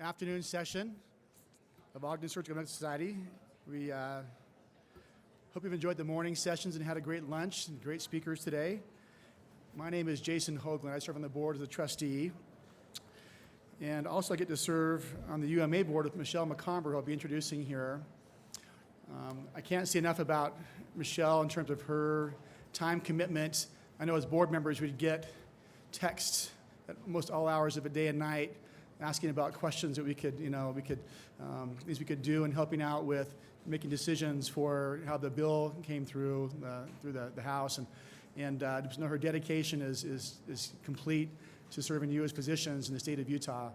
afternoon session of Ogden Surgical Medical Society. We hope you've enjoyed the morning sessions and had a great lunch and great speakers today. My name is Jason Hoagland. I serve on the board as a trustee. And also I get to serve on the UMA board with Michelle McOmber, who I'll be introducing here. I can't say enough about Michelle in terms of her time commitment. I know as board members we'd get texts at almost all hours of the day and night asking about questions that we could things we could do in helping out with making decisions for how the bill came through the House. And just know her dedication is complete to serving you as physicians in the state of Utah.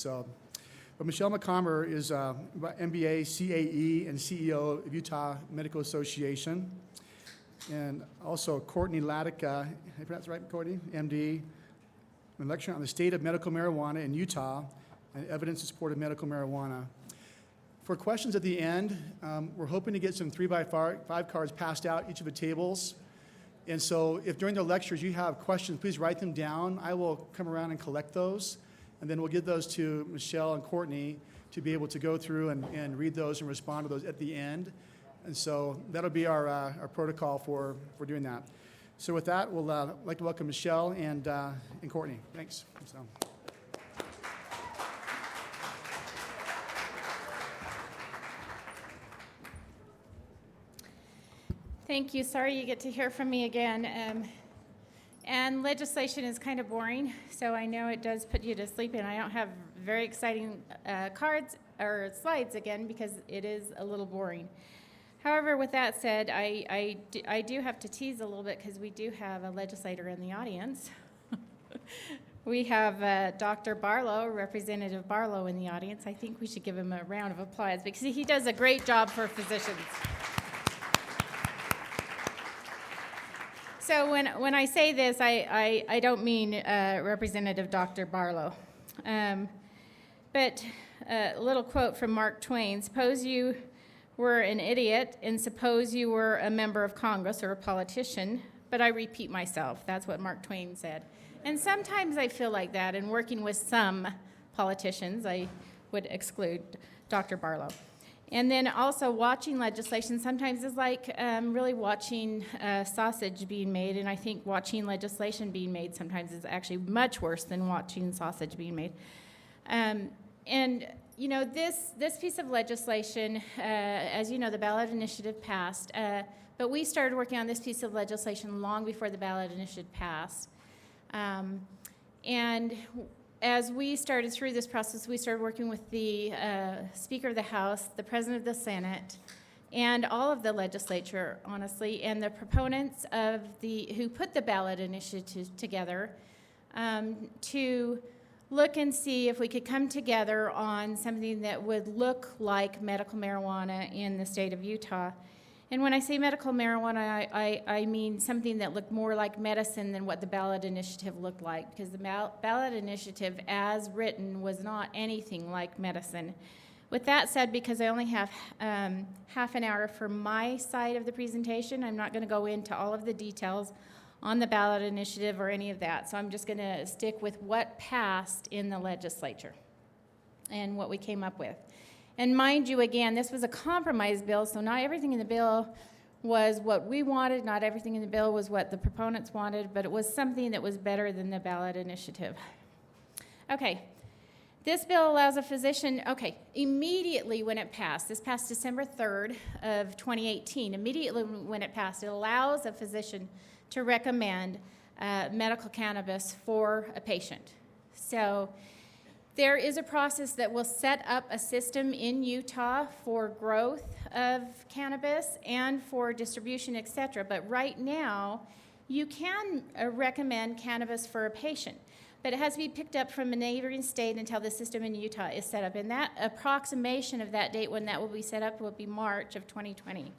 But Michelle McOmber is MBA, CAE, and CEO of Utah Medical Association. And also Courtney Ladika, I pronounce it right, Courtney? MD, a lecturer on the state of medical marijuana in Utah and evidence in support of medical marijuana. For questions at the end, we're hoping to get some 3x5 cards passed out each of the tables. And so if during the lectures you have questions, please write them down. I will come around and collect those. And then we'll give those to Michelle and Courtney to be able to go through and read those and respond to those at the end. And so that'll be our protocol for doing that. So with that, we'll like to welcome Michelle and Courtney. Thanks. So. Thank you. Sorry you get to hear from me again. And legislation is kind of boring, so I know it does put you to sleep, and I don't have very exciting cards or slides again because it is a little boring. However, with that said, I do have to tease a little bit because we do have a legislator in the audience. We have Dr. Barlow, Representative Barlow in the audience. I think we should give him a round of applause because he does a great job for physicians. So when I say this, I don't mean Representative Dr. Barlow. But a little quote from Mark Twain: suppose you were an idiot, and suppose you were a member of Congress or a politician, but I repeat myself. That's what Mark Twain said. And sometimes I feel like that, and working with some politicians, I would exclude Dr. Barlow. And then also watching legislation sometimes is like really watching sausage being made, and I think watching legislation being made sometimes is actually much worse than watching sausage being made. And you know, this piece of legislation, as you know, the ballot initiative passed, but we started working on this piece of legislation long before the ballot initiative passed. And as we started through this process, we started working with the Speaker of the House, the President of the Senate, and all of the legislature, honestly, and the proponents of who put the ballot initiative together to look and see if we could come together on something that would look like medical marijuana in the state of Utah. And when I say medical marijuana, I mean something that looked more like medicine than what the ballot initiative looked like, because the ballot initiative, as written, was not anything like medicine. With that said, because I only have half an hour for my side of the presentation, I'm not going to go into all of the details on the ballot initiative or any of that. So I'm just going to stick with what passed in the legislature and what we came up with. And mind you, again, this was a compromise bill, so not everything in the bill was what we wanted, not everything in the bill was what the proponents wanted, but it was something that was better than the ballot initiative. Okay, this bill allows a physician, immediately when it passed, this passed December 3rd of 2018, immediately when it passed, it allows a physician to recommend medical cannabis for a patient. So there is a process that will set up a system in Utah for growth of cannabis and for distribution, et cetera. But right now, you can recommend cannabis for a patient, but it has to be picked up from a neighboring state until the system in Utah is set up. And that approximation of that date when that will be set up will be March of 2020.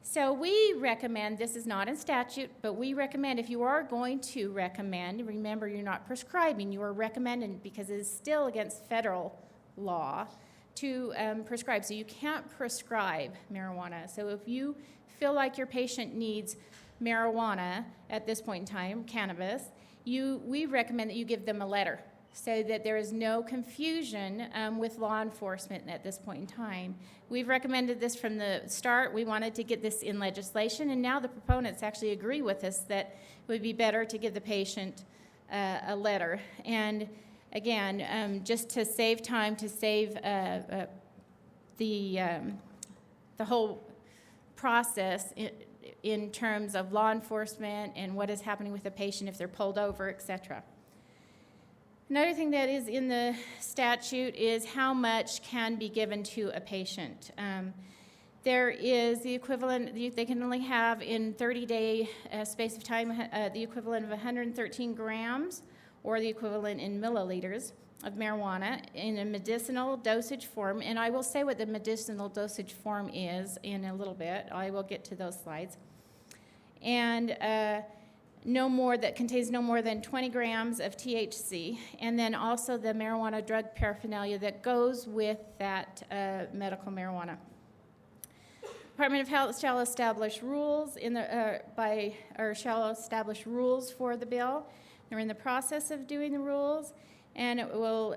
So we recommend, this is not in statute, but we recommend if you are going to recommend, remember you're not prescribing, you are recommending because it is still against federal law to prescribe. So you can't prescribe marijuana. So if you feel like your patient needs marijuana at this point in time, cannabis, we recommend that you give them a letter so that there is no confusion with law enforcement at this point in time. We've recommended this from the start. We wanted to get this in legislation, and now the proponents actually agree with us that it would be better to give the patient a letter. And again, just to save time, to save the whole process in terms of law enforcement and what is happening with the patient if they're pulled over, etc. Another thing that is in the statute is how much can be given to a patient. There is the equivalent, they can only have in 30-day space of time the equivalent of 113 grams or the equivalent in milliliters of marijuana in a medicinal dosage form. And I will say what the medicinal dosage form is in a little bit. I will get to those slides. And that contains no more than 20 grams of THC, and then also the marijuana drug paraphernalia that goes with that medical marijuana. Department of Health shall establish rules shall establish rules for the bill. They're in the process of doing the rules, and it will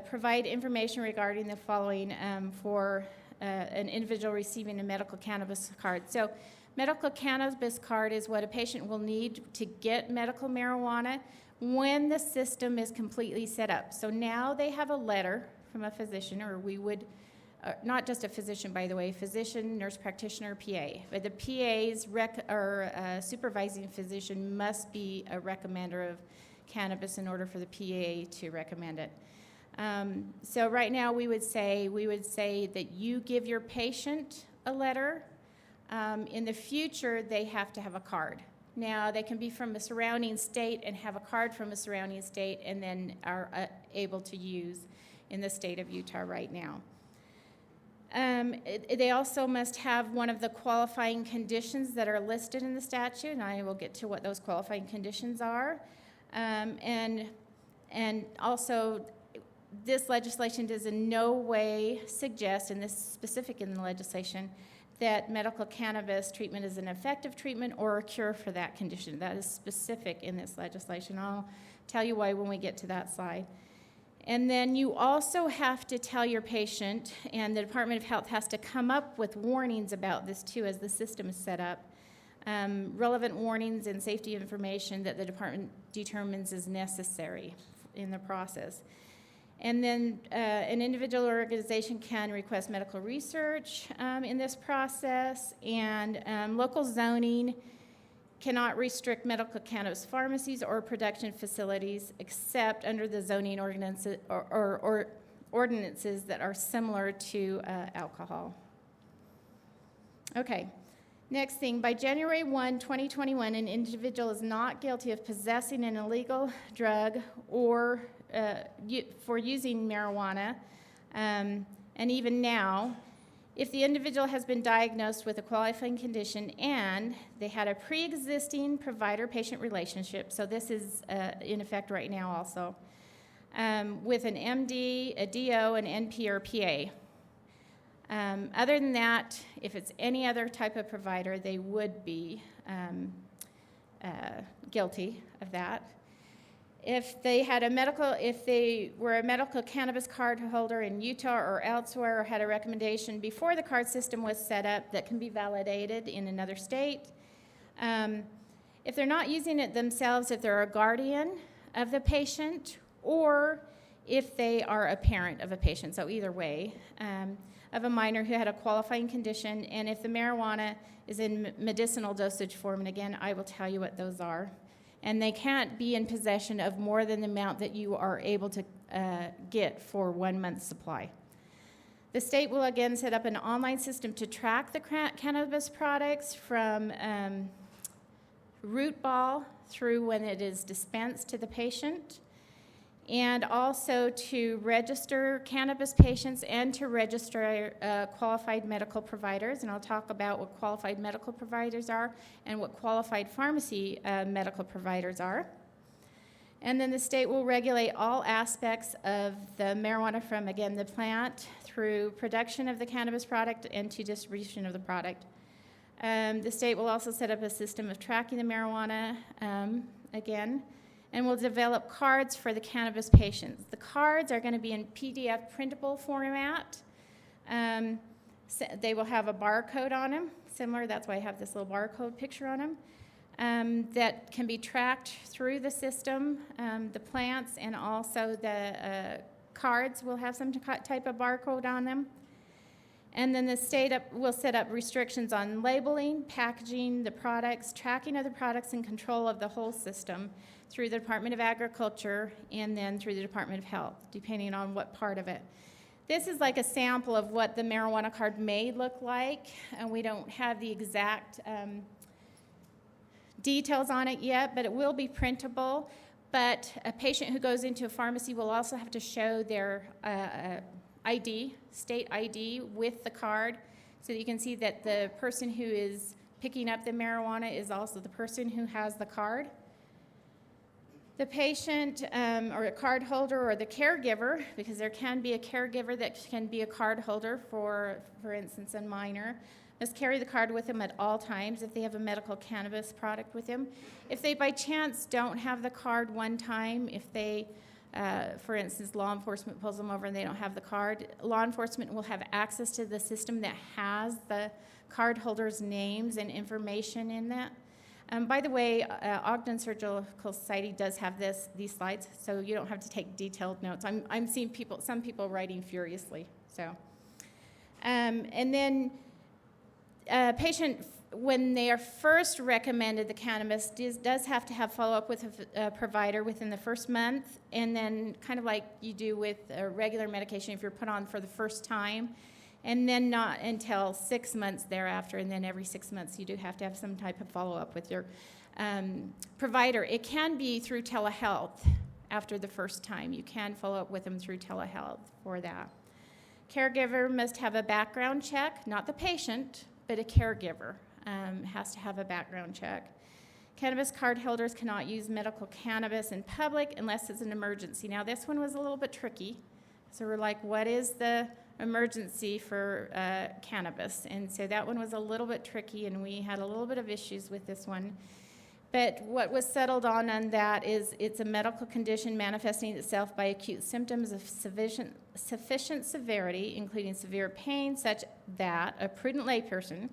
provide information regarding the following for an individual receiving a medical cannabis card. So, medical cannabis card is what a patient will need to get medical marijuana when the system is completely set up. So now they have a letter from a physician, or we would, not just a physician, by the way, physician, nurse practitioner, PA. But the PA's supervising physician must be a recommender of cannabis in order for the PA to recommend it. So right now we would say that you give your patient a letter. In the future, they have to have a card. Now, they can be from a surrounding state and have a card from a surrounding state and then are able to use in the state of Utah right now. They also must have one of the qualifying conditions that are listed in the statute, and I will get to what those qualifying conditions are. And also, this legislation does in no way suggest, and this is specific in the legislation, that medical cannabis treatment is an effective treatment or a cure for that condition. That is specific in this legislation. I'll tell you why when we get to that slide. And then you also have to tell your patient, and the Department of Health has to come up with warnings about this too as the system is set up, relevant warnings and safety information that the department determines is necessary in the process. And then an individual or organization can request medical research in this process, and local zoning cannot restrict medical cannabis pharmacies or production facilities except under the zoning ordinances or ordinances that are similar to alcohol. Okay, next thing, by January 1, 2021, an individual is not guilty of possessing an illegal drug or for using marijuana, and even now, if the individual has been diagnosed with a qualifying condition and they had a pre-existing provider-patient relationship, so this is in effect right now also, with an MD, a DO, an NP, or PA. Other than that, if it's any other type of provider, they would be guilty of that. If they were a medical cannabis card holder in Utah or elsewhere, or had a recommendation before the card system was set up that can be validated in another state. If they're not using it themselves, if they're a guardian of the patient, or if they are a parent of a patient, so either way, of a minor who had a qualifying condition, and if the marijuana is in medicinal dosage form, and again, I will tell you what those are. And they can't be in possession of more than the amount that you are able to get for 1 month's supply. The state will again set up an online system to track the cannabis products from root ball through when it is dispensed to the patient, and also to register cannabis patients and to register qualified medical providers. And I'll talk about what qualified medical providers are and what qualified pharmacy medical providers are. And then the state will regulate all aspects of the marijuana from, again, the plant through production of the cannabis product and to distribution of the product. The state will also set up a system of tracking the marijuana, again, and will develop cards for the cannabis patients. The cards are going to be in PDF printable format. So they will have a barcode on them, similar, that's why I have this little barcode picture on them, that can be tracked through the system. The plants and also the cards will have some type of barcode on them. And then the state will set up restrictions on labeling, packaging the products, tracking of the products, and control of the whole system through the Department of Agriculture and then through the Department of Health, depending on what part of it. This is like a sample of what the marijuana card may look like, and we don't have the exact details on it yet, but it will be printable. But a patient who goes into a pharmacy will also have to show their ID, state ID, with the card, so that you can see that the person who is picking up the marijuana is also the person who has the card. The patient or a card holder or the caregiver, because there can be a caregiver that can be a card holder, for instance, a minor, must carry the card with them at all times if they have a medical cannabis product with them. If they by chance don't have the card one time, if they, for instance, law enforcement pulls them over and they don't have the card, law enforcement will have access to the system that has the card holders' names and information in that. By the way, Ogden Surgical Society does have these slides, so you don't have to take detailed notes. I'm seeing some people writing furiously. So, and then a patient, when they are first recommended the cannabis, does have to have follow-up with a provider within the first month, and then kind of like you do with a regular medication if you're put on for the first time, and then not until 6 months thereafter, and then every 6 months you do have to have some type of follow-up with your provider. It can be through telehealth after the first time. You can follow up with them through telehealth for that. Caregiver must have a background check, not the patient, but a caregiver has to have a background check. Cannabis card holders cannot use medical cannabis in public unless it's an emergency. Now, this one was a little bit tricky. So we're like, what is the emergency for cannabis? And so that one was a little bit tricky, and we had a little bit of issues with this one. But what was settled on that is it's a medical condition manifesting itself by acute symptoms of sufficient severity, including severe pain, such that a prudent layperson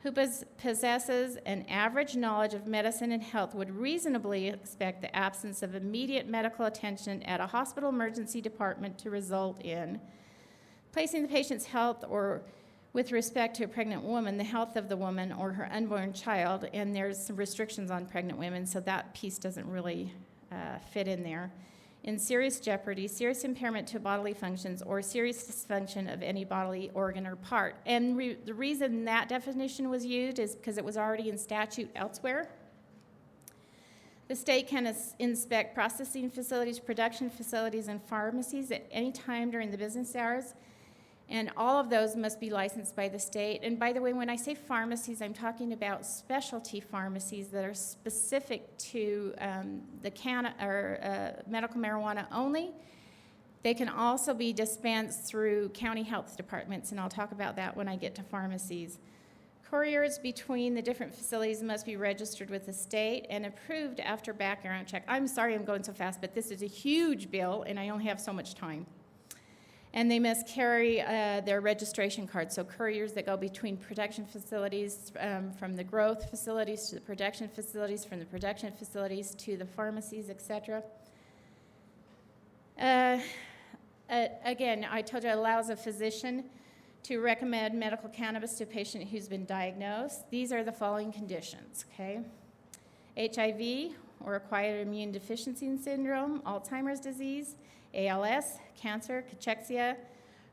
who possesses an average knowledge of medicine and health would reasonably expect the absence of immediate medical attention at a hospital emergency department to result in placing the patient's health, or with respect to a pregnant woman, the health of the woman or her unborn child, and there's some restrictions on pregnant women, so that piece doesn't really fit in there, in serious jeopardy, serious impairment to bodily functions, or serious dysfunction of any bodily organ or part. And the reason that definition was used is because it was already in statute elsewhere. The state can inspect processing facilities, production facilities, and pharmacies at any time during the business hours, and all of those must be licensed by the state. And by the way, when I say pharmacies, I'm talking about specialty pharmacies that are specific to medical marijuana only. They can also be dispensed through county health departments, and I'll talk about that when I get to pharmacies. Couriers between the different facilities must be registered with the state and approved after background check. I'm sorry I'm going so fast, but this is a huge bill, and I only have so much time. And they must carry their registration cards. So couriers that go between production facilities, from the growth facilities to the production facilities, from the production facilities to the pharmacies, etc. Again, I told you it allows a physician to recommend medical cannabis to a patient who's been diagnosed. These are the following conditions, okay? HIV, or acquired immune deficiency syndrome, Alzheimer's disease, ALS, cancer, cachexia,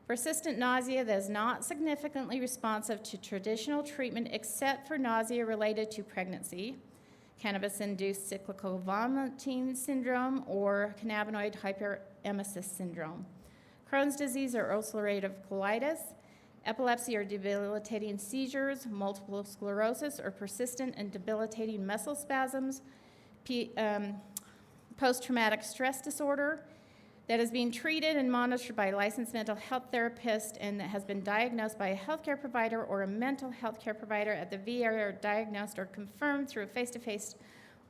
persistent nausea that is not significantly responsive to traditional treatment except for nausea related to pregnancy, cannabis-induced cyclical vomiting syndrome, or cannabinoid hyperemesis syndrome, Crohn's disease or ulcerative colitis, epilepsy or debilitating seizures, multiple sclerosis or persistent and debilitating muscle spasms, post-traumatic stress disorder, that is being treated and monitored by a licensed mental health therapist and that has been diagnosed by a healthcare provider or a mental health care provider at the VA, or diagnosed or confirmed through a face-to-face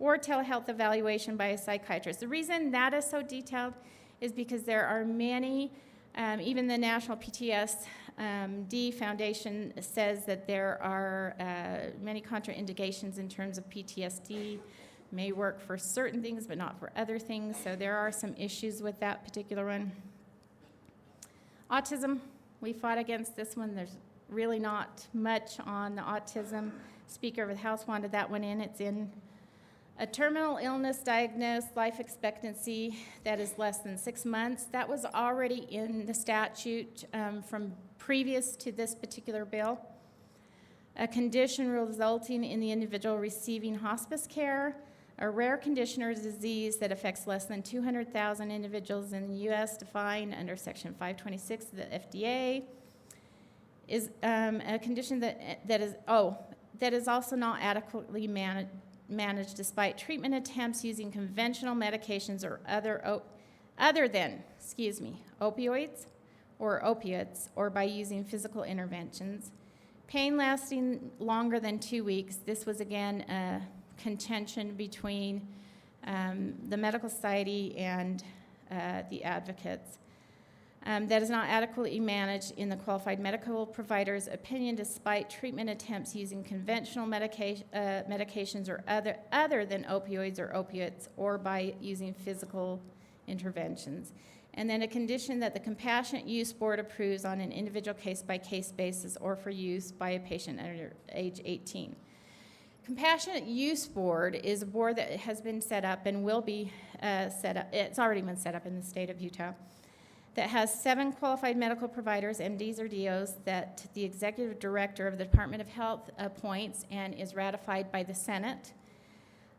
or telehealth evaluation by a psychiatrist. The reason that is so detailed is because there are many, even the National PTSD Foundation says that there are many contraindications in terms of PTSD. May work for certain things, but not for other things, so there are some issues with that particular one. Autism, we fought against this one. There's really not much on the autism. Speaker of the House wanted that one in. It's in a terminal illness diagnosed, life expectancy that is less than 6 months. That was already in the statute from previous to this particular bill. A condition resulting in the individual receiving hospice care, a rare condition or disease that affects less than 200,000 individuals in the U.S. defined under Section 526 of the FDA, is a condition that is also not adequately managed despite treatment attempts using conventional medications or other than opioids or opiates, or by using physical interventions. Pain lasting longer than 2 weeks. This was again a contention between the medical society and the advocates. That is not adequately managed in the qualified medical provider's opinion despite treatment attempts using conventional medications or other than opioids or opiates, or by using physical interventions. And then a condition that the Compassionate Use Board approves on an individual case-by-case basis or for use by a patient under age 18. Compassionate Use Board is a board that has been set up and will be set up. It's already been set up in the state of Utah, that has 7 qualified medical providers, MDs or DOs, that the executive director of the Department of Health appoints and is ratified by the Senate,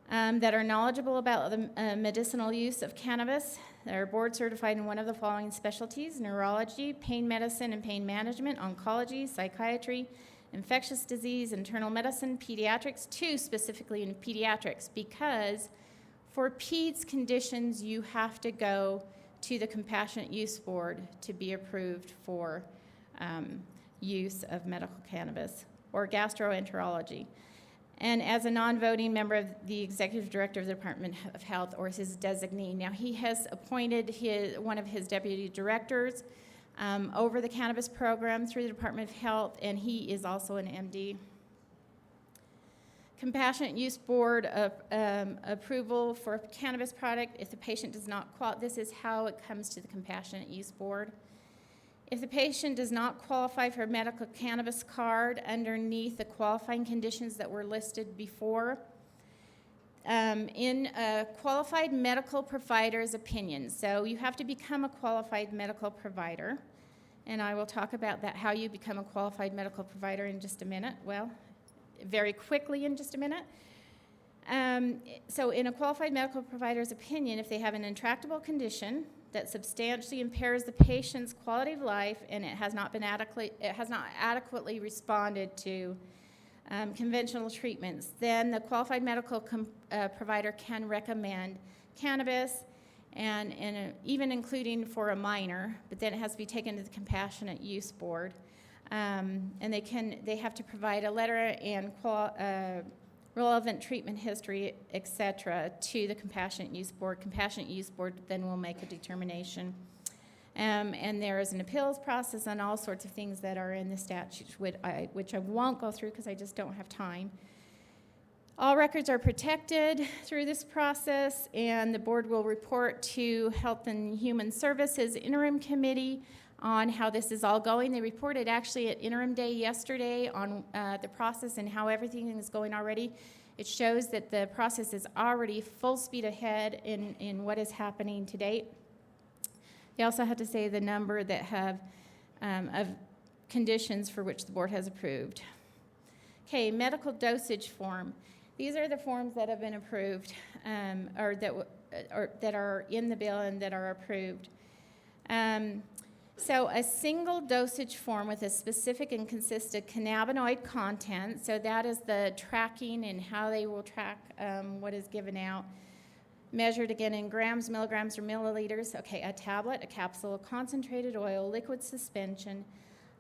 that are knowledgeable about the medicinal use of cannabis. They are board certified in one of the following specialties: neurology, pain medicine and pain management, oncology, psychiatry, infectious disease, internal medicine, pediatrics, 2 specifically in pediatrics, because for PEDS conditions you have to go to the Compassionate Use Board to be approved for use of medical cannabis, or gastroenterology. And as a non-voting member of the executive director of the Department of Health, or his designee. Now, he has appointed one of his deputy directors over the cannabis program through the Department of Health, and he is also an MD. Compassionate Use Board approval for a cannabis product if the patient does not qualify. This is how it comes to the Compassionate Use Board. If the patient does not qualify for a medical cannabis card underneath the qualifying conditions that were listed before, in a qualified medical provider's opinion. So you have to become a qualified medical provider, and I will talk about that, how you become a qualified medical provider in just a minute. Well, very quickly in just a minute. So in a qualified medical provider's opinion, if they have an intractable condition that substantially impairs the patient's quality of life and it has not adequately responded to conventional treatments, then the qualified medical provider can recommend cannabis, and even including for a minor, but then it has to be taken to the Compassionate Use Board. And they have to provide a letter and relevant treatment history, etc., to the Compassionate Use Board. Compassionate Use Board then will make a determination. And there is an appeals process and all sorts of things that are in the statute, which I won't go through because I just don't have time. All records are protected through this process, and the board will report to Health and Human Services Interim Committee on how this is all going. They reported actually at Interim Day yesterday on the process and how everything is going already. It shows that the process is already full speed ahead in what is happening to date. They also have to say the number that have of conditions for which the board has approved. Okay, medical dosage form. These are the forms that have been approved, or that are in the bill and that are approved. So a single dosage form with a specific and consistent cannabinoid content, so that is the tracking and how they will track what is given out, measured again in grams, milligrams, or milliliters. Okay, a tablet, a capsule, a concentrated oil, liquid suspension,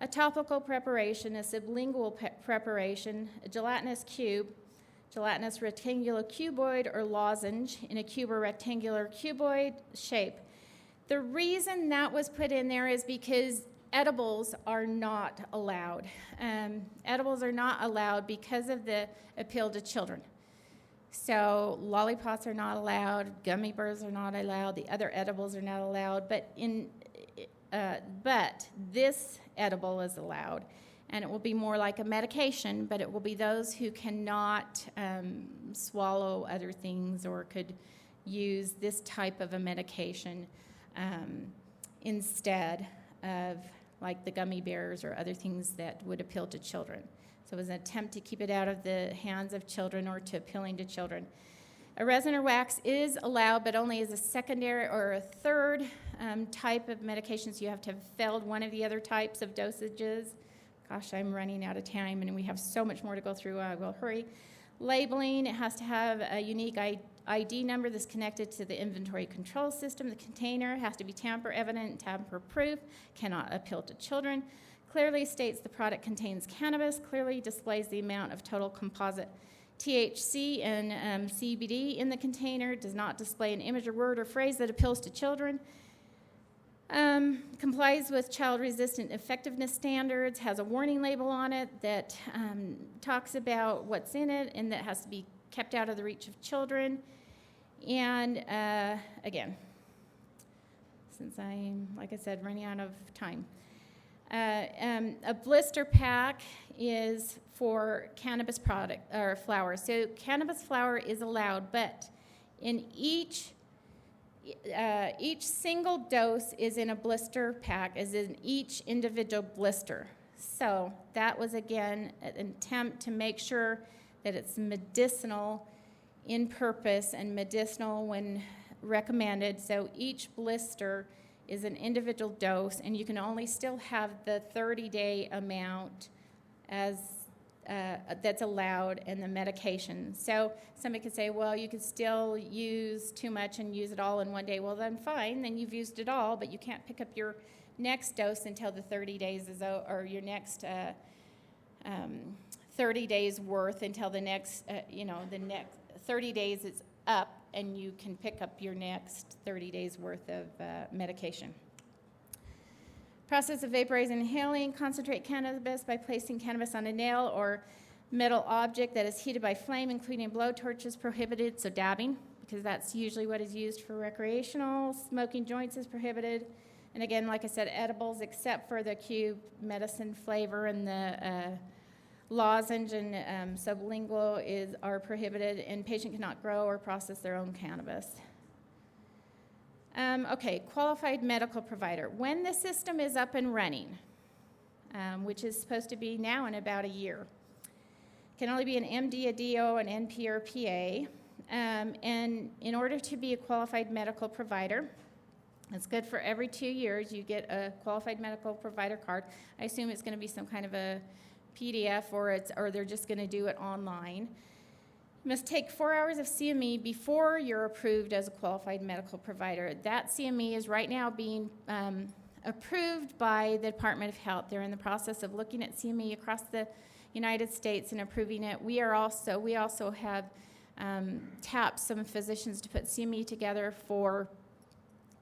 a topical preparation, a sublingual preparation, a gelatinous cube, gelatinous rectangular cuboid or lozenge in a cube or rectangular cuboid shape. The reason that was put in there is because edibles are not allowed. Edibles are not allowed because of the appeal to children. So lollipops are not allowed, gummy bears are not allowed, the other edibles are not allowed, but this edible is allowed, and it will be more like a medication, but it will be those who cannot swallow other things or could use this type of a medication instead of like the gummy bears or other things that would appeal to children. So it was an attempt to keep it out of the hands of children or to appealing to children. A resin or wax is allowed, but only as a secondary or a third type of medications. You have to have failed one of the other types of dosages. Gosh, I'm running out of time, and we have so much more to go through. I will hurry. Labeling, it has to have a unique ID number that's connected to the inventory control system. The container has to be tamper-evident and tamper-proof, cannot appeal to children. Clearly states the product contains cannabis, clearly displays the amount of total composite THC and CBD in the container, does not display an image or word or phrase that appeals to children, complies with child-resistant effectiveness standards, has a warning label on it that talks about what's in it and that has to be kept out of the reach of children. And again, since I'm, like I said, running out of time, a blister pack is for cannabis product or flower. So cannabis flower is allowed, but in each single dose is in a blister pack, is in each individual blister. So that was, again, an attempt to make sure that it's medicinal in purpose and medicinal when recommended. So each blister is an individual dose, and you can only still have the 30-day amount as that's allowed in the medication. So somebody could say, well, you could still use too much and use it all in one day. Well, then fine, then you've used it all, but you can't pick up your next dose until the 30 days is over, or your next 30 days worth until the next, the next 30 days is up, and you can pick up your next 30 days worth of medication. Process of vaporizing and inhaling, concentrate cannabis by placing cannabis on a nail or metal object that is heated by flame, including blowtorch is prohibited, so dabbing, because that's usually what is used for recreational. Smoking joints is prohibited. And again, like I said, edibles, except for the cube medicine flavor and the lozenge and sublingual are prohibited, and patient cannot grow or process their own cannabis. Qualified medical provider. When the system is up and running, which is supposed to be now in about a year, can only be an MD, a DO, an NP, or PA. And in order to be a qualified medical provider, it's good for every 2 years you get a qualified medical provider card. I assume it's going to be some kind of a PDF, or they're just going to do it online. You must take 4 hours of CME before you're approved as a qualified medical provider. That CME is right now being approved by the Department of Health. They're in the process of looking at CME across the United States and approving it. We also have tapped some physicians to put CME together for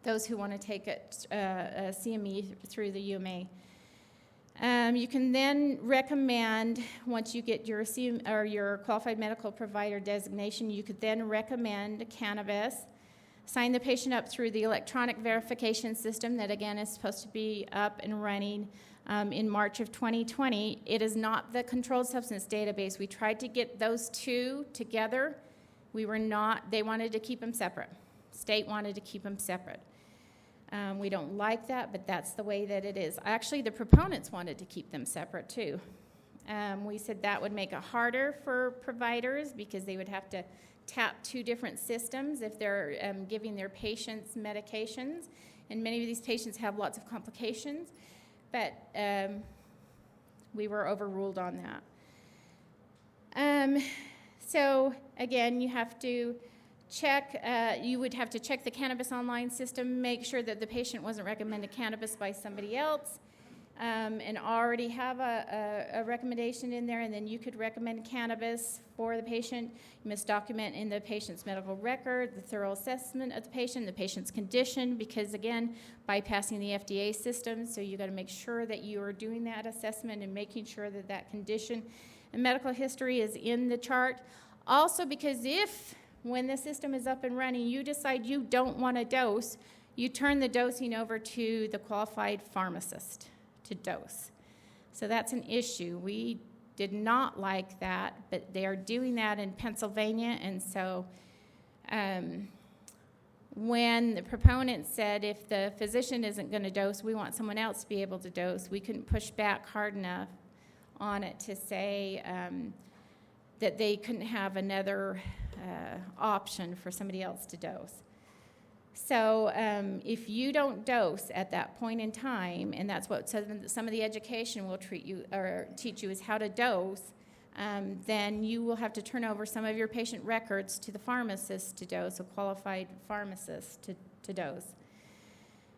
those who want to take it CME through the UMA. You can then recommend, once you get your your qualified medical provider designation, you could then recommend cannabis, sign the patient up through the electronic verification system that, again, is supposed to be up and running in March of 2020. It is not the controlled substance database. We tried to get those two together. They wanted to keep them separate. State wanted to keep them separate. We don't like that, but that's the way that it is. Actually, the proponents wanted to keep them separate, too. We said that would make it harder for providers because they would have to tap two different systems if they're giving their patients medications, and many of these patients have lots of complications, but we were overruled on that. So, again, you would have to check the cannabis online system, make sure that the patient wasn't recommended cannabis by somebody else. and already have a recommendation in there, and then you could recommend cannabis for the patient. You must document in the patient's medical record the thorough assessment of the patient's condition, because again, bypassing the FDA system, so you got to make sure that you are doing that assessment and making sure that that condition and medical history is in the chart. Also, because if, when the system is up and running, you decide you don't want to dose, you turn the dosing over to the qualified pharmacist to dose. So that's an issue. We did not like that, but they are doing that in Pennsylvania, and so when the proponent said if the physician isn't going to dose, we want someone else to be able to dose, we couldn't push back hard enough on it to say that they couldn't have another option for somebody else to dose. So if you don't dose at that point in time, and that's what some of the education will treat you or teach you is how to dose, then you will have to turn over some of your patient records to the pharmacist to dose, a qualified pharmacist to dose.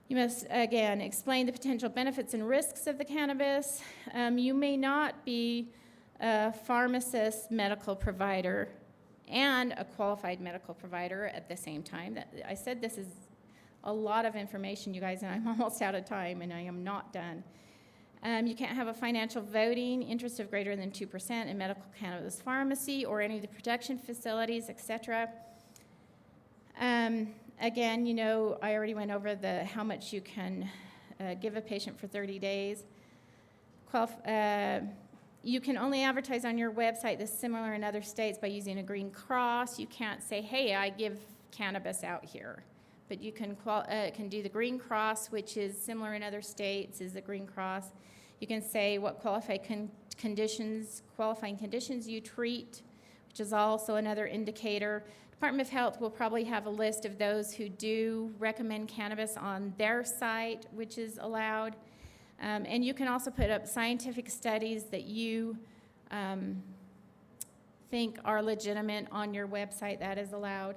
You must, again, explain the potential benefits and risks of the cannabis. You may not be a pharmacist, medical provider, and a qualified medical provider at the same time. I said this is a lot of information, you guys, and I'm almost out of time, and I am not done. You can't have a financial voting interest of greater than 2% in medical cannabis pharmacy or any of the production facilities, etc. Again, you know, I already went over how much you can give a patient for 30 days. You can only advertise on your website that's similar in other states by using a green cross. You can't say, hey, I give cannabis out here. But you can do the green cross, which is similar in other states, is the green cross. You can say what qualifying conditions you treat, which is also another indicator. Department of Health will probably have a list of those who do recommend cannabis on their site, which is allowed. And you can also put up scientific studies that you think are legitimate on your website. That is allowed.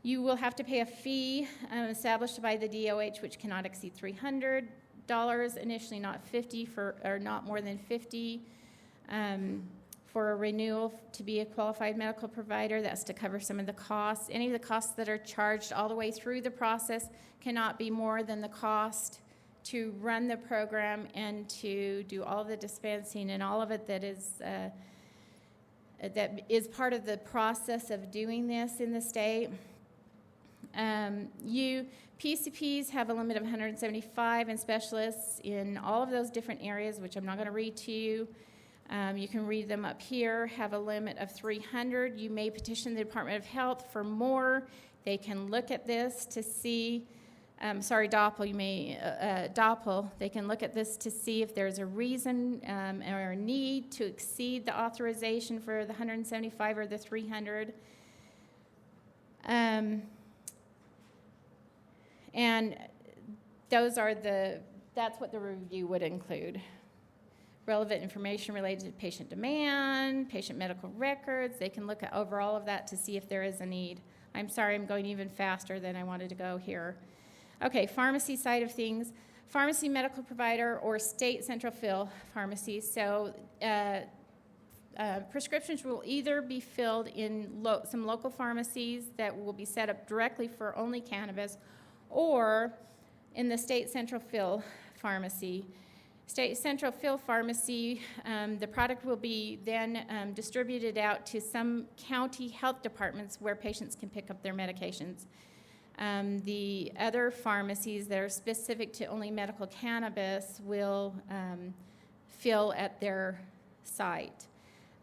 You will have to pay a fee established by the DOH, which cannot exceed $300 initially, not not more than $50 for a renewal to be a qualified medical provider. That's to cover some of the costs. Any of the costs that are charged all the way through the process cannot be more than the cost to run the program and to do all the dispensing and all of it that is part of the process of doing this in the state. PCPs have a limit of 175 and specialists in all of those different areas, which I'm not going to read to you. You can read them up here, have a limit of 300. You may petition the Department of Health for more. They can look at this to see, DOPL, they can look at this to see if there's a reason or a need to exceed the authorization for the 175 or the 300. And that's what the review would include. Relevant information related to patient demand, patient medical records. They can look over all of that to see if there is a need. I'm sorry, I'm going even faster than I wanted to go here. Okay, pharmacy side of things. Pharmacy medical provider or state central fill pharmacy. So prescriptions will either be filled in some local pharmacies that will be set up directly for only cannabis, or in the state central fill pharmacy. State central fill pharmacy, the product will be then distributed out to some county health departments where patients can pick up their medications. The other pharmacies that are specific to only medical cannabis will fill at their site.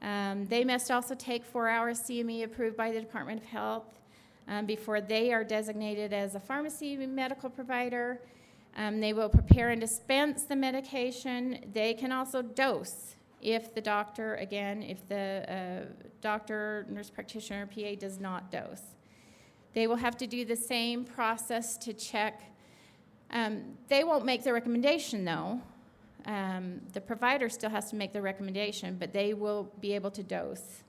They must also take 4 hours CME approved by the Department of Health before they are designated as a pharmacy medical provider. They will prepare and dispense the medication. They can also dose if the doctor, nurse practitioner, PA does not dose. They will have to do the same process to check. They won't make the recommendation, though. The provider still has to make the recommendation, but they will be able to dose,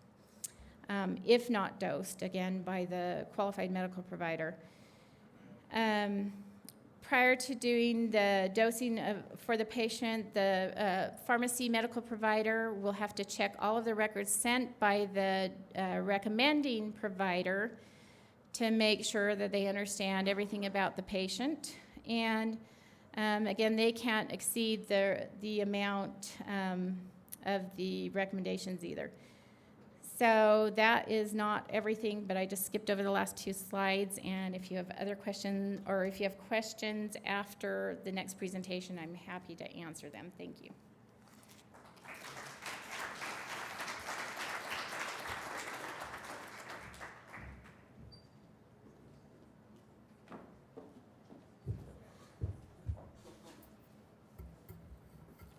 if not dosed, again, by the qualified medical provider. prior to doing the dosing for the patient, the pharmacy medical provider will have to check all of the records sent by the recommending provider to make sure that they understand everything about the patient. And again, they can't exceed the amount of the recommendations either. So that is not everything, but I just skipped over the last 2 slides. And if you have other questions, or if you have questions after the next presentation, I'm happy to answer them. Thank you.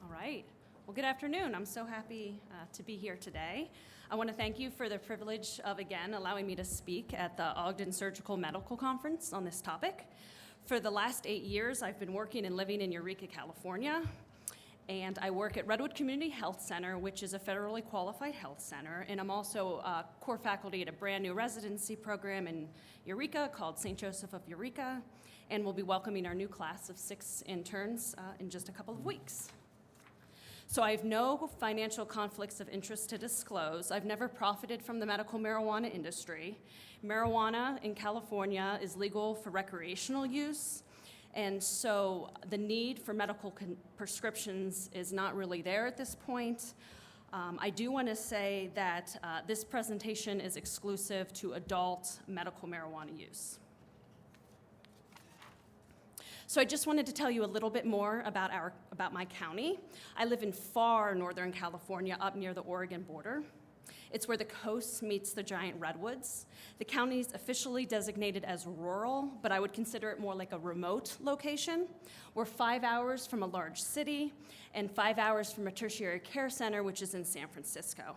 All right. Well, good afternoon. I'm so happy to be here today. I want to thank you for the privilege of, again, allowing me to speak at the Ogden Surgical Medical Conference on this topic. For the last 8 years, I've been working and living in Eureka, California, and I work at Redwood Community Health Center, which is a federally qualified health center, and I'm also core faculty at a brand new residency program in Eureka called St. Joseph of Eureka, and we'll be welcoming our new class of 6 interns in just a couple of weeks. So I have no financial conflicts of interest to disclose. I've never profited from the medical marijuana industry. Marijuana in California is legal for recreational use, and so the need for medical prescriptions is not really there at this point. I do want to say that this presentation is exclusive to adult medical marijuana use. So I just wanted to tell you a little bit more about my county. I live in far northern California, up near the Oregon border. It's where the coast meets the giant redwoods. The county is officially designated as rural, but I would consider it more like a remote location. We're 5 hours from a large city and 5 hours from a tertiary care center, which is in San Francisco.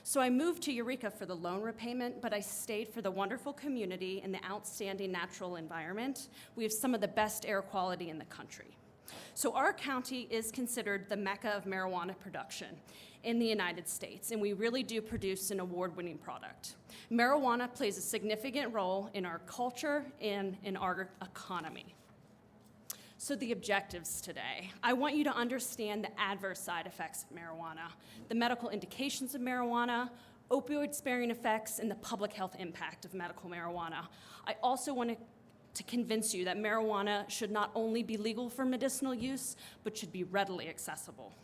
So I moved to Eureka for the loan repayment, but I stayed for the wonderful community and the outstanding natural environment. We have some of the best air quality in the country. So our county is considered the mecca of marijuana production in the United States, and we really do produce an award-winning product. Marijuana plays a significant role in our culture and in our economy. So the objectives today. I want you to understand the adverse side effects of marijuana, the medical indications of marijuana, opioid-sparing effects, and the public health impact of medical marijuana. I also want to convince you that marijuana should not only be legal for medicinal use, but should be readily accessible.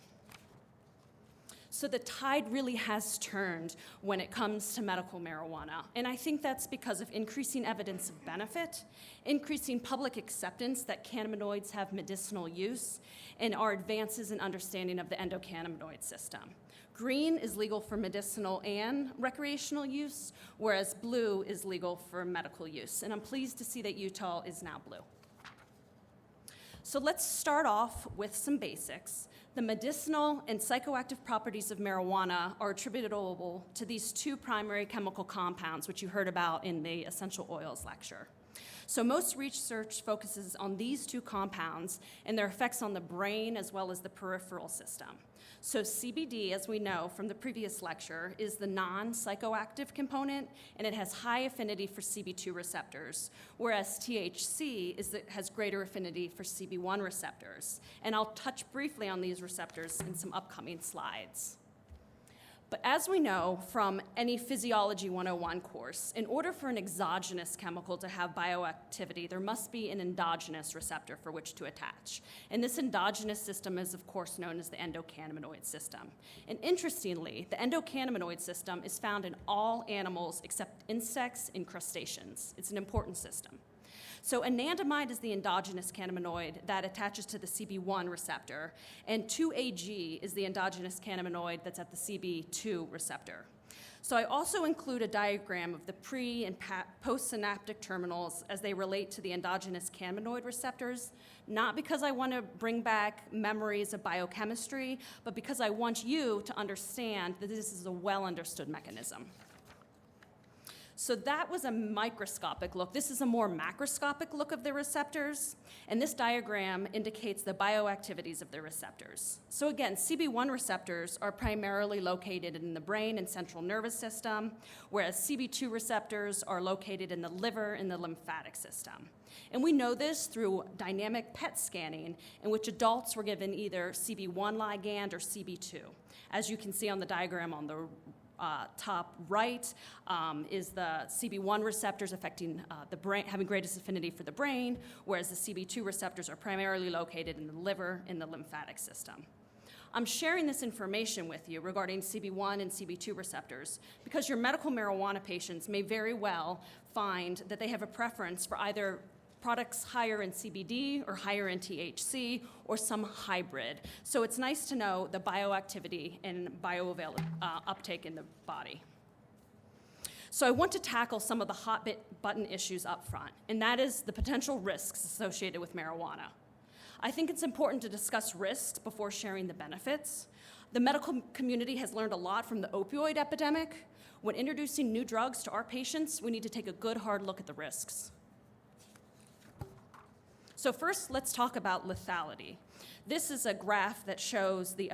So the tide really has turned when it comes to medical marijuana, and I think that's because of increasing evidence of benefit, increasing public acceptance that cannabinoids have medicinal use, and our advances in understanding of the endocannabinoid system. Green is legal for medicinal and recreational use, whereas blue is legal for medical use, and I'm pleased to see that Utah is now blue. So let's start off with some basics. The medicinal and psychoactive properties of marijuana are attributable to these 2 primary chemical compounds, which you heard about in the essential oils lecture. So most research focuses on these 2 compounds and their effects on the brain as well as the peripheral system. So CBD, as we know from the previous lecture, is the non-psychoactive component, and it has high affinity for CB2 receptors, whereas THC has greater affinity for CB1 receptors. And I'll touch briefly on these receptors in some upcoming slides. But as we know from any Physiology 101 course, in order for an exogenous chemical to have bioactivity, there must be an endogenous receptor for which to attach. And this endogenous system is, of course, known as the endocannabinoid system. And interestingly, the endocannabinoid system is found in all animals except insects and crustaceans. It's an important system. So anandamide is the endogenous cannabinoid that attaches to the CB1 receptor, and 2-AG is the endogenous cannabinoid that's at the CB2 receptor. So I also include a diagram of the pre- and postsynaptic terminals as they relate to the endogenous cannabinoid receptors, not because I want to bring back memories of biochemistry, but because I want you to understand that this is a well-understood mechanism. So that was a microscopic look. This is a more macroscopic look of the receptors, and this diagram indicates the bioactivities of the receptors. So again, CB1 receptors are primarily located in the brain and central nervous system, whereas CB2 receptors are located in the liver and the lymphatic system. And we know this through dynamic PET scanning, in which adults were given either CB1 ligand or CB2. As you can see on the diagram on the top right is the CB1 receptors affecting the brain, having greatest affinity for the brain, whereas the CB2 receptors are primarily located in the liver and the lymphatic system. I'm sharing this information with you regarding CB1 and CB2 receptors because your medical marijuana patients may very well find that they have a preference for either products higher in CBD or higher in THC or some hybrid. So it's nice to know the bioactivity and uptake in the body. So I want to tackle some of the hot button issues up front, and that is the potential risks associated with marijuana. I think it's important to discuss risks before sharing the benefits. The medical community has learned a lot from the opioid epidemic. When introducing new drugs to our patients, we need to take a good hard look at the risks. So first, let's talk about lethality. This is a graph that shows the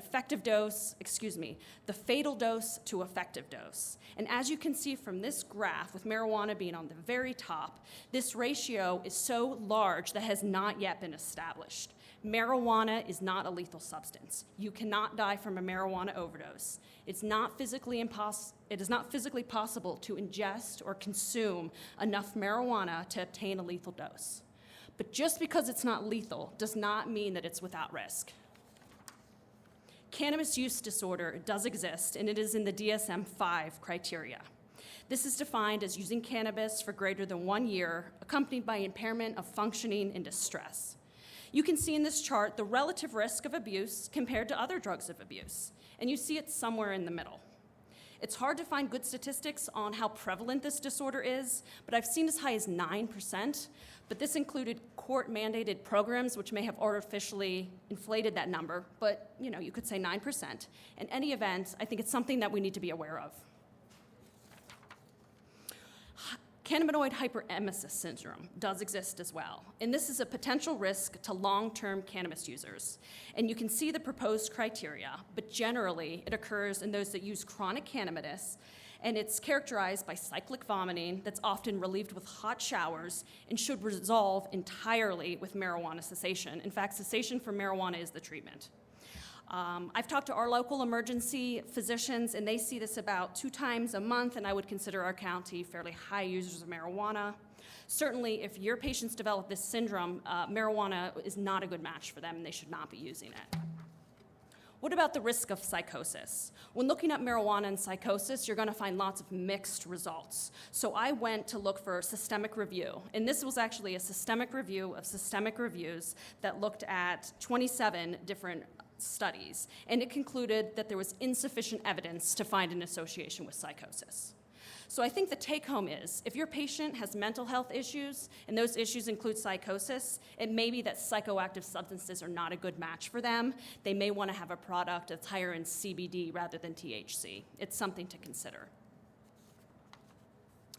fatal dose to effective dose. And as you can see from this graph, with marijuana being on the very top, this ratio is so large that has not yet been established. Marijuana is not a lethal substance. You cannot die from a marijuana overdose. It is not physically possible to ingest or consume enough marijuana to obtain a lethal dose. But just because it's not lethal does not mean that it's without risk. Cannabis use disorder does exist, and it is in the DSM-5 criteria. This is defined as using cannabis for greater than 1 year, accompanied by impairment of functioning and distress. You can see in this chart the relative risk of abuse compared to other drugs of abuse, and you see it somewhere in the middle. It's hard to find good statistics on how prevalent this disorder is, but I've seen as high as 9%, but this included court-mandated programs which may have artificially inflated that number, but you could say 9%. In any event, I think it's something that we need to be aware of. Cannabinoid hyperemesis syndrome does exist as well, and this is a potential risk to long-term cannabis users. And you can see the proposed criteria, but generally it occurs in those that use chronic cannabis, and it's characterized by cyclic vomiting that's often relieved with hot showers and should resolve entirely with marijuana cessation. In fact, cessation from marijuana is the treatment. I've talked to our local emergency physicians, and they see this about 2 times a month, and I would consider our county fairly high users of marijuana. Certainly, if your patients develop this syndrome, marijuana is not a good match for them, and they should not be using it. What about the risk of psychosis? When looking at marijuana and psychosis, you're going to find lots of mixed results. So I went to look for systemic review, and this was actually a systemic review of systemic reviews that looked at 27 different studies, and it concluded that there was insufficient evidence to find an association with psychosis. So I think the take-home is, if your patient has mental health issues, and those issues include psychosis, it may be that psychoactive substances are not a good match for them. They may want to have a product that's higher in CBD rather than THC. It's something to consider.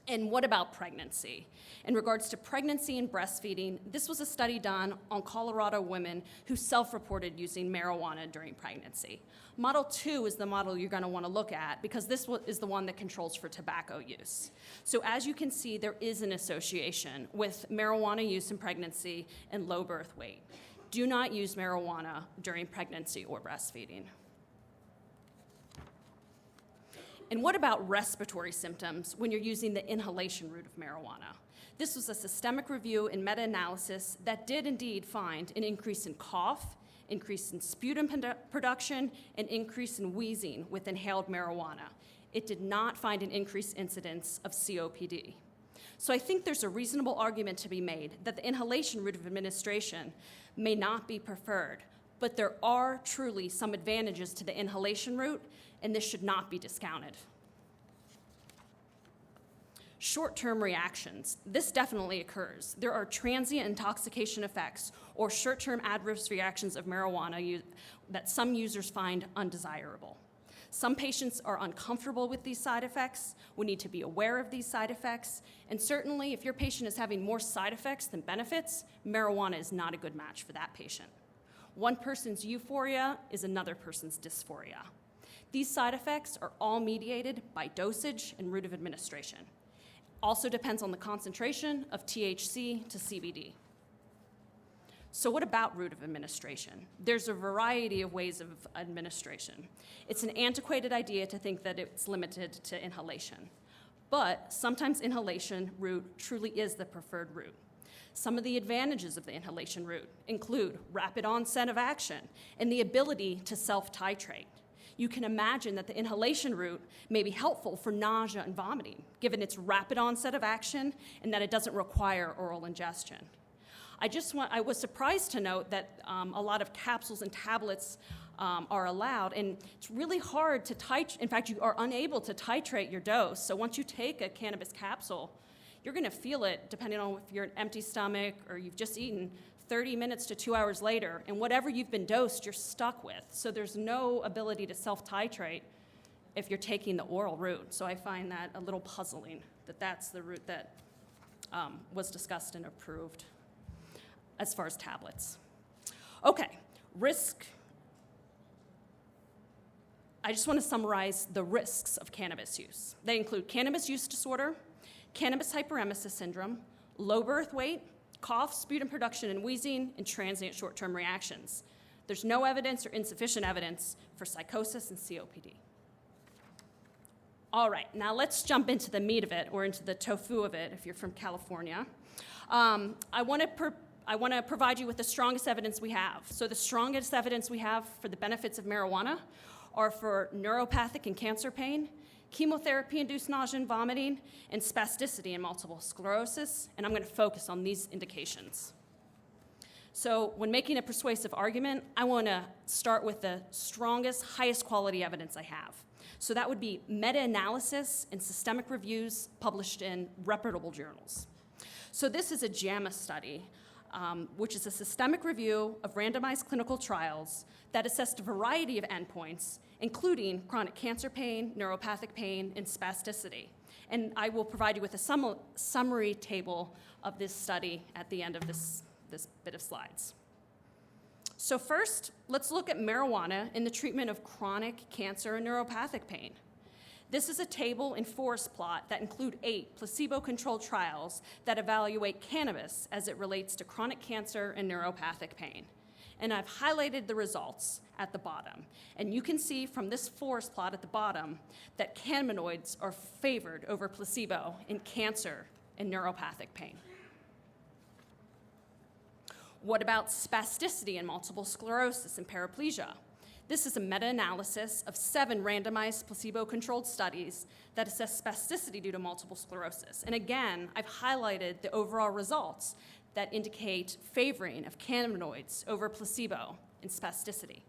And what about pregnancy? In regards to pregnancy and breastfeeding, this was a study done on Colorado women who self-reported using marijuana during pregnancy. Model 2 is the model you're going to want to look at because this is the one that controls for tobacco use. So as you can see, there is an association with marijuana use in pregnancy and low birth weight. Do not use marijuana during pregnancy or breastfeeding. And what about respiratory symptoms when you're using the inhalation route of marijuana? This was a systemic review and meta-analysis that did indeed find an increase in cough, increase in sputum production, and increase in wheezing with inhaled marijuana. It did not find an increased incidence of COPD. So I think there's a reasonable argument to be made that the inhalation route of administration may not be preferred, but there are truly some advantages to the inhalation route, and this should not be discounted. Short-term reactions. This definitely occurs. There are transient intoxication effects or short-term adverse reactions of marijuana that some users find undesirable. Some patients are uncomfortable with these side effects. We need to be aware of these side effects. And certainly, if your patient is having more side effects than benefits, marijuana is not a good match for that patient. One person's euphoria is another person's dysphoria. These side effects are all mediated by dosage and route of administration. Also depends on the concentration of THC to CBD. So what about route of administration? There's a variety of ways of administration. It's an antiquated idea to think that it's limited to inhalation. But sometimes inhalation route truly is the preferred route. Some of the advantages of the inhalation route include rapid onset of action and the ability to self-titrate. You can imagine that the inhalation route may be helpful for nausea and vomiting, given its rapid onset of action and that it doesn't require oral ingestion. I was surprised to note that a lot of capsules and tablets are allowed, and it's really hard to titrate. In fact, you are unable to titrate your dose. So once you take a cannabis capsule, you're going to feel it, depending on if you're an empty stomach or you've just eaten, 30 minutes to 2 hours later, and whatever you've been dosed, you're stuck with. So there's no ability to self-titrate if you're taking the oral route. So I find that a little puzzling, that that's the route that was discussed and approved as far as tablets. Okay, risk. I just want to summarize the risks of cannabis use. They include cannabis use disorder, cannabis hyperemesis syndrome, low birth weight, cough, sputum production and wheezing, and transient short-term reactions. There's no evidence or insufficient evidence for psychosis and COPD. All right, now let's jump into the meat of it, or into the tofu of it, if you're from California. I want to provide you with the strongest evidence we have. So the strongest evidence we have for the benefits of marijuana are for neuropathic and cancer pain, chemotherapy-induced nausea and vomiting, and spasticity in multiple sclerosis, and I'm going to focus on these indications. So when making a persuasive argument, I want to start with the strongest, highest quality evidence I have. So that would be meta-analysis and systemic reviews published in reputable journals. So this is a JAMA study, which is a systemic review of randomized clinical trials that assessed a variety of endpoints, including chronic cancer pain, neuropathic pain, and spasticity. And I will provide you with a summary table of this study at the end of this bit of slides. So first, let's look at marijuana in the treatment of chronic cancer and neuropathic pain. This is a table and forest plot that include 8 placebo-controlled trials that evaluate cannabis as it relates to chronic cancer and neuropathic pain. And I've highlighted the results at the bottom. And you can see from this forest plot at the bottom that cannabinoids are favored over placebo in cancer and neuropathic pain. What about spasticity in multiple sclerosis and paraplegia? This is a meta-analysis of 7 randomized placebo-controlled studies that assess spasticity due to multiple sclerosis. And again, I've highlighted the overall results that indicate favoring of cannabinoids over placebo in spasticity.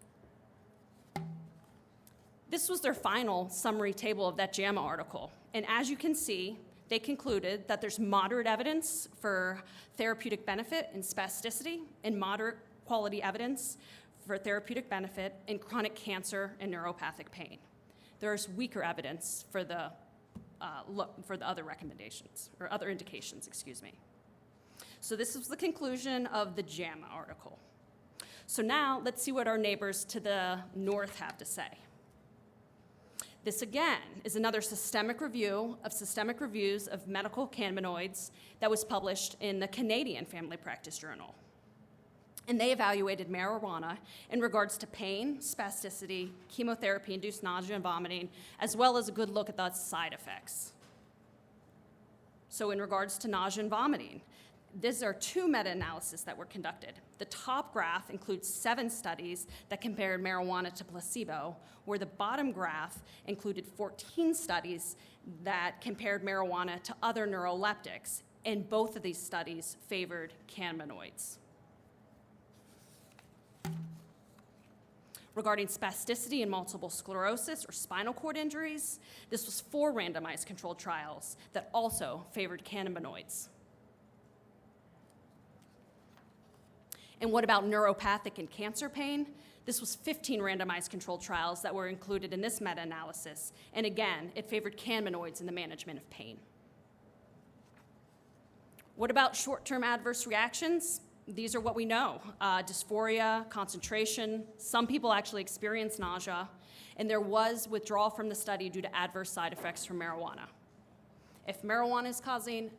This was their final summary table of that JAMA article. And as you can see, they concluded that there's moderate evidence for therapeutic benefit in spasticity and moderate quality evidence for therapeutic benefit in chronic cancer and neuropathic pain. There's weaker evidence for the other recommendations, or other indications, excuse me. So this is the conclusion of the JAMA article. So now let's see what our neighbors to the north have to say. This again is another systemic review of systemic reviews of medical cannabinoids that was published in the Canadian Family Practice Journal. And they evaluated marijuana in regards to pain, spasticity, chemotherapy-induced nausea and vomiting, as well as a good look at the side effects. So in regards to nausea and vomiting, these are 2 meta-analyses that were conducted. The top graph includes 7 studies that compared marijuana to placebo, where the bottom graph included 14 studies that compared marijuana to other neuroleptics, and both of these studies favored cannabinoids. Regarding spasticity and multiple sclerosis or spinal cord injuries, this was 4 randomized controlled trials that also favored cannabinoids. And what about neuropathic and cancer pain? This was 15 randomized controlled trials that were included in this meta-analysis, and again, it favored cannabinoids in the management of pain. What about short-term adverse reactions? These are what we know: dysphoria, concentration. Some people actually experience nausea, and there was withdrawal from the study due to adverse side effects from marijuana. If marijuana is causing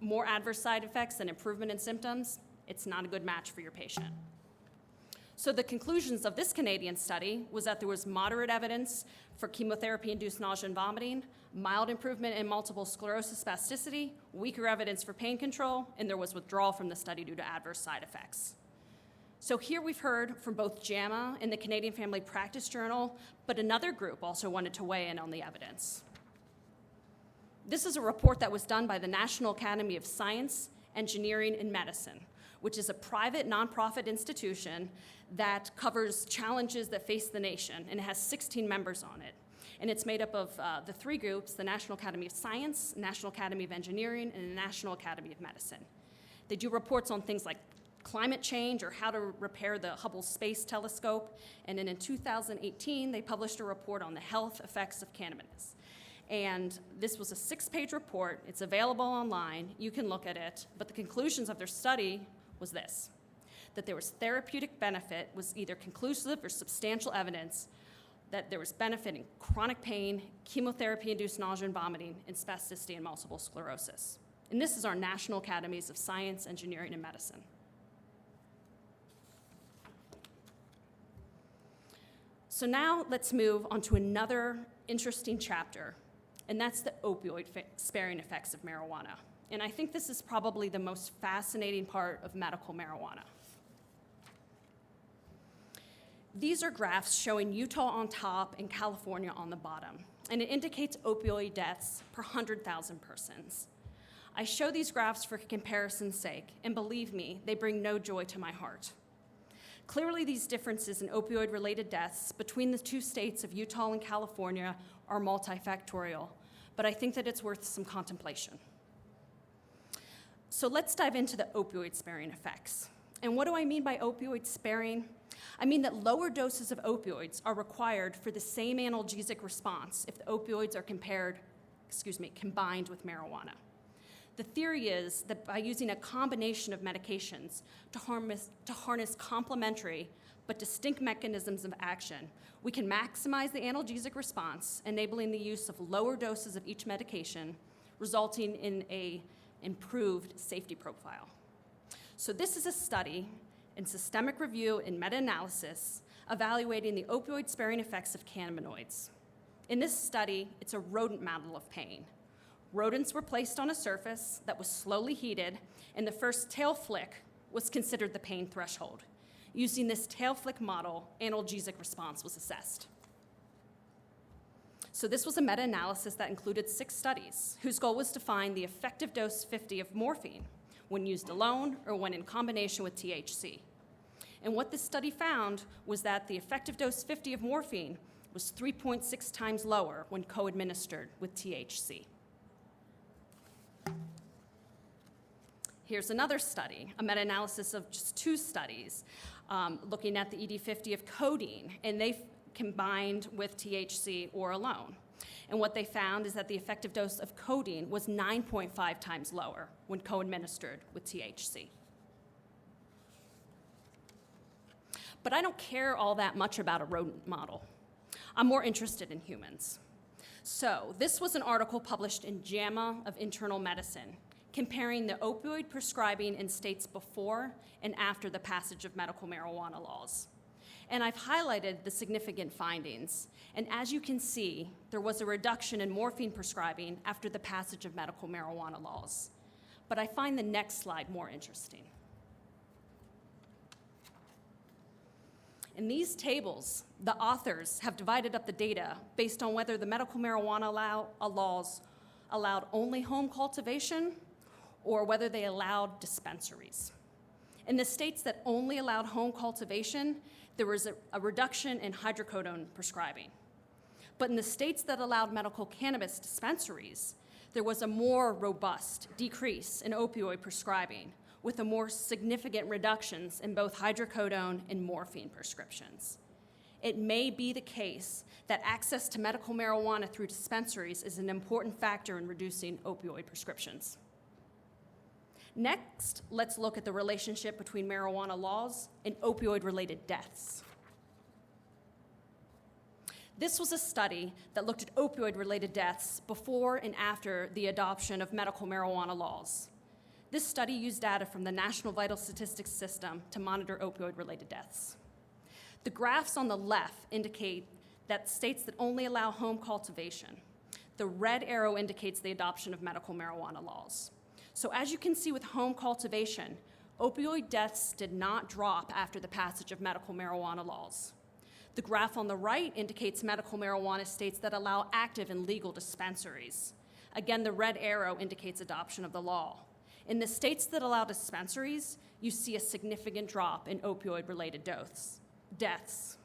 more adverse side effects than improvement in symptoms, it's not a good match for your patient. So the conclusions of this Canadian study was that there was moderate evidence for chemotherapy-induced nausea and vomiting, mild improvement in multiple sclerosis spasticity, weaker evidence for pain control, and there was withdrawal from the study due to adverse side effects. So here we've heard from both JAMA and the Canadian Family Practice Journal, but another group also wanted to weigh in on the evidence. This is a report that was done by the National Academy of Science, Engineering, and Medicine, which is a private nonprofit institution that covers challenges that face the nation, and it has 16 members on it. And it's made up of the three groups: the National Academy of Science, National Academy of Engineering, and the National Academy of Medicine. They do reports on things like climate change or how to repair the Hubble Space Telescope. And then in 2018, they published a report on the health effects of cannabis. And this was a 6-page report. It's available online. You can look at it. But the conclusions of their study was this: that there was therapeutic benefit, was either conclusive or substantial evidence that there was benefit in chronic pain, chemotherapy-induced nausea and vomiting, and spasticity and multiple sclerosis. And this is our National Academies of Science, Engineering, and Medicine. So now let's move on to another interesting chapter, and that's the opioid-sparing effects of marijuana. And I think this is probably the most fascinating part of medical marijuana. These are graphs showing Utah on top and California on the bottom, and it indicates opioid deaths per 100,000 persons. I show these graphs for comparison's sake, and believe me, they bring no joy to my heart. Clearly, these differences in opioid-related deaths between the two states of Utah and California are multifactorial, but I think that it's worth some contemplation. So let's dive into the opioid-sparing effects. And what do I mean by opioid-sparing? I mean that lower doses of opioids are required for the same analgesic response if the opioids are combined with marijuana. The theory is that by using a combination of medications to harness complementary but distinct mechanisms of action, we can maximize the analgesic response, enabling the use of lower doses of each medication, resulting in an improved safety profile. So this is a study in systemic review and meta-analysis evaluating the opioid-sparing effects of cannabinoids. In this study, it's a rodent model of pain. Rodents were placed on a surface that was slowly heated, and the first tail flick was considered the pain threshold. Using this tail flick model, analgesic response was assessed. So this was a meta-analysis that included 6 studies, whose goal was to find the effective dose 50 of morphine when used alone or when in combination with THC. And what this study found was that the effective dose 50 of morphine was 3.6 times lower when co-administered with THC. Here's another study, a meta-analysis of just 2 studies, looking at the ED50 of codeine, and they combined with THC or alone. And what they found is that the effective dose of codeine was 9.5 times lower when co-administered with THC. But I don't care all that much about a rodent model. I'm more interested in humans. So this was an article published in JAMA of Internal Medicine, comparing the opioid prescribing in states before and after the passage of medical marijuana laws. And I've highlighted the significant findings. And as you can see, there was a reduction in morphine prescribing after the passage of medical marijuana laws. But I find the next slide more interesting. In these tables, the authors have divided up the data based on whether the medical marijuana laws allowed only home cultivation or whether they allowed dispensaries. In the states that only allowed home cultivation, there was a reduction in hydrocodone prescribing. But in the states that allowed medical cannabis dispensaries, there was a more robust decrease in opioid prescribing, with a more significant reductions in both hydrocodone and morphine prescriptions. It may be the case that access to medical marijuana through dispensaries is an important factor in reducing opioid prescriptions. Next, let's look at the relationship between marijuana laws and opioid-related deaths. This was a study that looked at opioid-related deaths before and after the adoption of medical marijuana laws. This study used data from the National Vital Statistics System to monitor opioid-related deaths. The graphs on the left indicate that states that only allow home cultivation. The red arrow indicates the adoption of medical marijuana laws. So as you can see with home cultivation, opioid deaths did not drop after the passage of medical marijuana laws. The graph on the right indicates medical marijuana states that allow active and legal dispensaries. Again, the red arrow indicates adoption of the law. In the states that allow dispensaries, you see a significant drop in opioid-related deaths.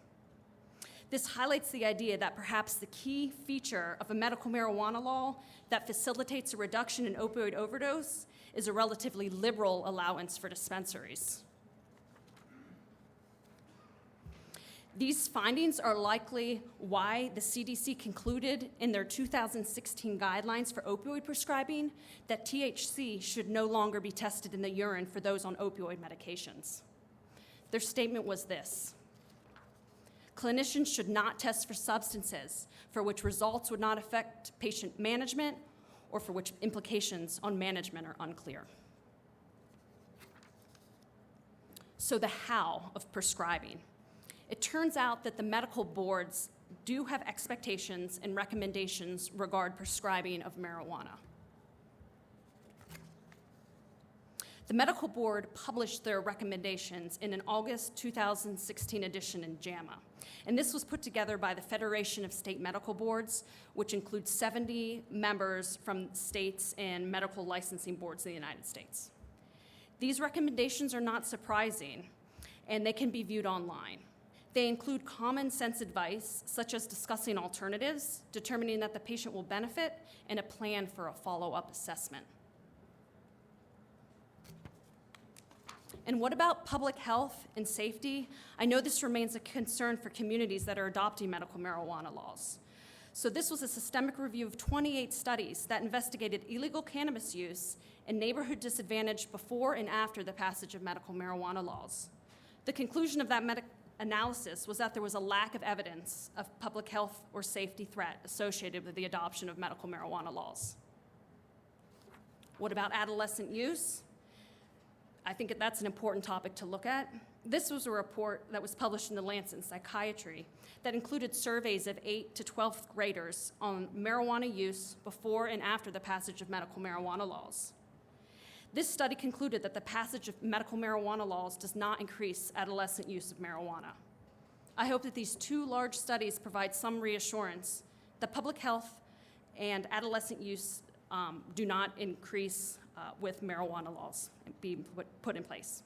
This highlights the idea that perhaps the key feature of a medical marijuana law that facilitates a reduction in opioid overdose is a relatively liberal allowance for dispensaries. These findings are likely why the CDC concluded in their 2016 guidelines for opioid prescribing that THC should no longer be tested in the urine for those on opioid medications. Their statement was this: clinicians should not test for substances for which results would not affect patient management or for which implications on management are unclear. So the how of prescribing. It turns out that the medical boards do have expectations and recommendations regarding prescribing of marijuana. The medical board published their recommendations in an August 2016 edition in JAMA. And this was put together by the Federation of State Medical Boards, which includes 70 members from states and medical licensing boards in the United States. These recommendations are not surprising, and they can be viewed online. They include common sense advice, such as discussing alternatives, determining that the patient will benefit, and a plan for a follow-up assessment. And what about public health and safety? I know this remains a concern for communities that are adopting medical marijuana laws. So this was a systemic review of 28 studies that investigated illegal cannabis use and neighborhood disadvantage before and after the passage of medical marijuana laws. The conclusion of that analysis was that there was a lack of evidence of public health or safety threat associated with the adoption of medical marijuana laws. What about adolescent use? I think that's an important topic to look at. This was a report that was published in the Lancet Psychiatry that included surveys of 8th to 12th graders on marijuana use before and after the passage of medical marijuana laws. This study concluded that the passage of medical marijuana laws does not increase adolescent use of marijuana. I hope that these two large studies provide some reassurance that public health and adolescent use do not increase with marijuana laws being put in place.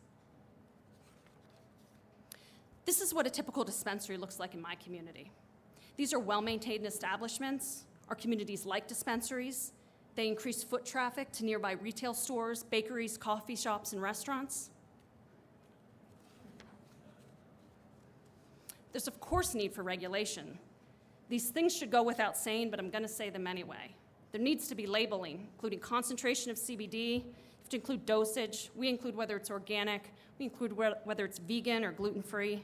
This is what a typical dispensary looks like in my community. These are well-maintained establishments. Our communities like dispensaries. They increase foot traffic to nearby retail stores, bakeries, coffee shops, and restaurants. There's, of course, need for regulation. These things should go without saying, but I'm going to say them anyway. There needs to be labeling, including concentration of CBD. You have to include dosage. We include whether it's organic. We include whether it's vegan or gluten-free.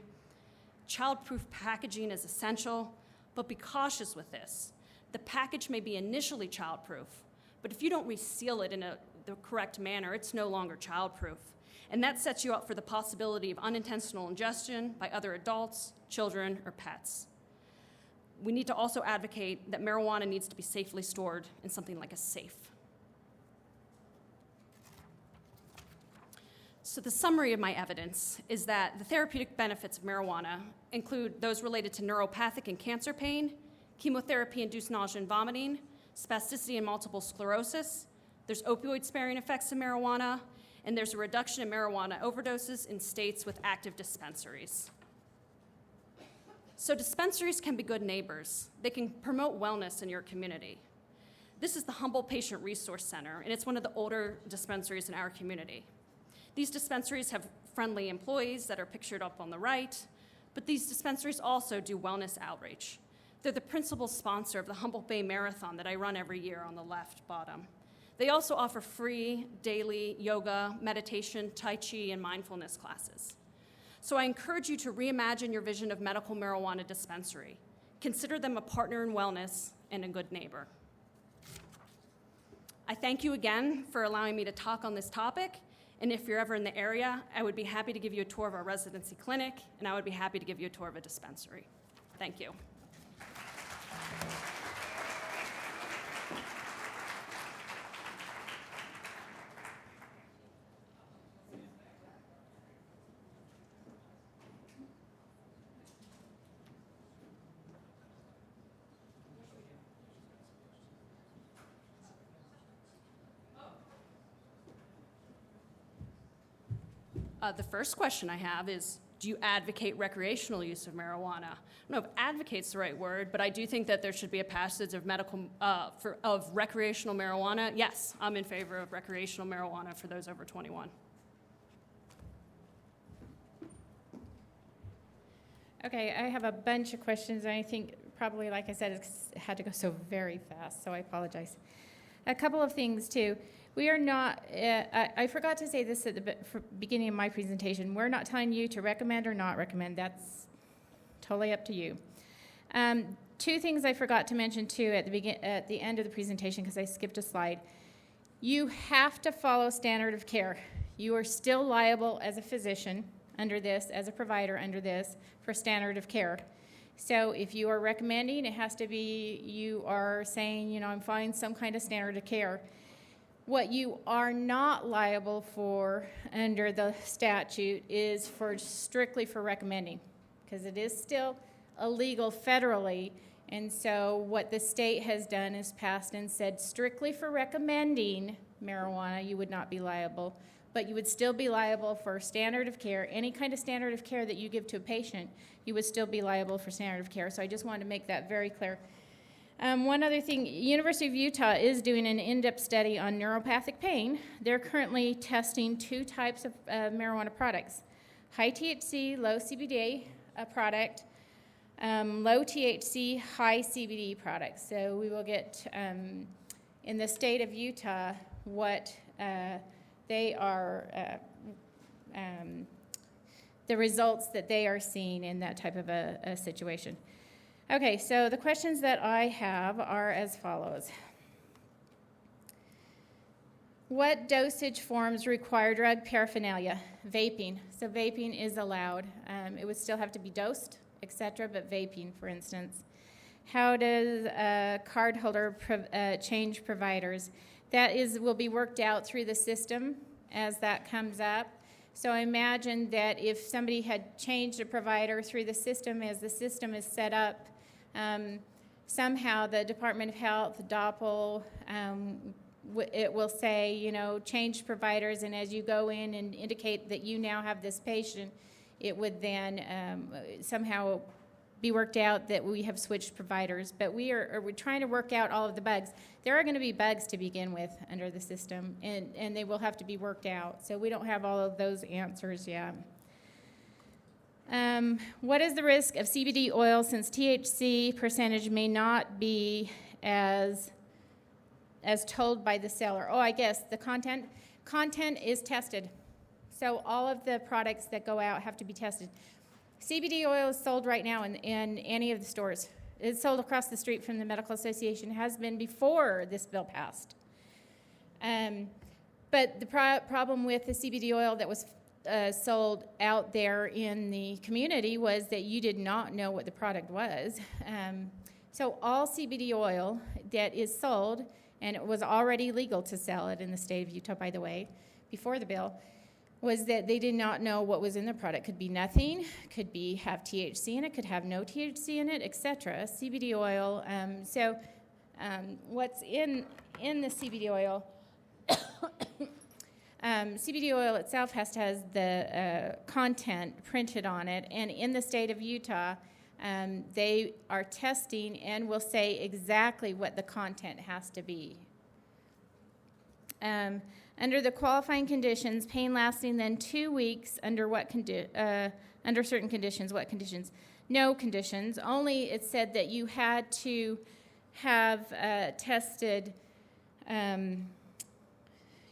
Child-proof packaging is essential, but be cautious with this. The package may be initially child-proof, but if you don't reseal it in the correct manner, it's no longer child-proof. And that sets you up for the possibility of unintentional ingestion by other adults, children, or pets. We need to also advocate that marijuana needs to be safely stored in something like a safe. So the summary of my evidence is that the therapeutic benefits of marijuana include those related to neuropathic and cancer pain, chemotherapy-induced nausea and vomiting, spasticity and multiple sclerosis. There's opioid-sparing effects of marijuana, and there's a reduction in marijuana overdoses in states with active dispensaries. So dispensaries can be good neighbors. They can promote wellness in your community. This is the Humble Patient Resource Center, and it's one of the older dispensaries in our community. These dispensaries have friendly employees that are pictured up on the right, but these dispensaries also do wellness outreach. They're the principal sponsor of the Humboldt Bay Marathon that I run every year on the left bottom. They also offer free daily yoga, meditation, tai chi, and mindfulness classes. So I encourage you to reimagine your vision of medical marijuana dispensary. Consider them a partner in wellness and a good neighbor. I thank you again for allowing me to talk on this topic, and if you're ever in the area, I would be happy to give you a tour of our residency clinic, and I would be happy to give you a tour of a dispensary. Thank you. The first question I have is, do you advocate recreational use of marijuana? I don't know if advocate's the right word, but I do think that there should be a passage of recreational marijuana. Yes, I'm in favor of recreational marijuana for those over 21. Okay, I have a bunch of questions, and I think probably, like I said, it's had to go so very fast, so I apologize. A couple of things, too. We are not, I forgot to say this at the beginning of my presentation. We're not telling you to recommend or not recommend. That's totally up to you. Two things I forgot to mention, too, at the end of the presentation, because I skipped a slide. You have to follow standard of care. You are still liable as a physician under this, as a provider under this, for standard of care. So if you are recommending, it has to be, you are saying, I'm following some kind of standard of care. What you are not liable for under the statute is strictly for recommending, because it is still illegal federally. And so what the state has done is passed and said strictly for recommending marijuana, you would not be liable, but you would still be liable for standard of care. Any kind of standard of care that you give to a patient, you would still be liable for standard of care. So I just wanted to make that very clear. One other thing, University of Utah is doing an in-depth study on neuropathic pain. They're currently testing two types of marijuana products: high THC, low CBD product, low THC, high CBD products. So we will get, in the state of Utah, what they are, the results that they are seeing in that type of a situation. Okay, so the questions that I have are as follows. What dosage forms require drug paraphernalia? Vaping. So vaping is allowed. It would still have to be dosed, etc., but vaping, for instance. How does a cardholder change providers? That will be worked out through the system as that comes up. So I imagine that if somebody had changed a provider through the system, as the system is set up, somehow the Department of Health, DOPL, it will say, change providers, and as you go in and indicate that you now have this patient, it would then somehow be worked out that we have switched providers. But we're trying to work out all of the bugs. There are going to be bugs to begin with under the system, and they will have to be worked out. So we don't have all of those answers yet. What is the risk of CBD oil since THC percentage may not be as told by the seller? Oh, I guess the content is tested. So all of the products that go out have to be tested. CBD oil is sold right now in any of the stores. It's sold across the street from the Medical Association, has been before this bill passed. But the problem with the CBD oil that was sold out there in the community was that you did not know what the product was. So all CBD oil that is sold, and it was already legal to sell it in the state of Utah, by the way, before the bill, was that they did not know what was in the product. Could be nothing, could have THC in it, could have no THC in it, etc. CBD oil. What's in the CBD oil? CBD oil itself has the content printed on it, and in the state of Utah, they are testing and will say exactly what the content has to be. Under the qualifying conditions, pain lasting than 2 weeks under under certain conditions. What conditions? No conditions. Only it said that you had to have tested.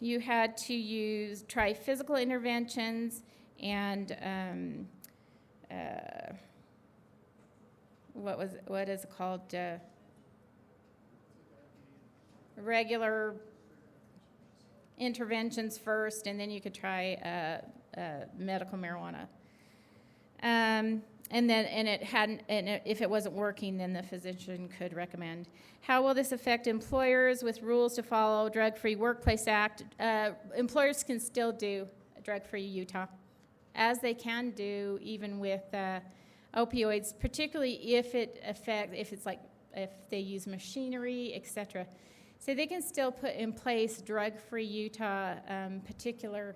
You had to try physical interventions and what is it called? Regular interventions first, and then you could try medical marijuana. If it wasn't working, then the physician could recommend. How will this affect employers with rules to follow? Drug-Free Workplace Act. Employers can still do Drug-Free Utah, as they can do even with opioids, particularly if they use machinery, etc. So they can still put in place Drug-Free Utah particular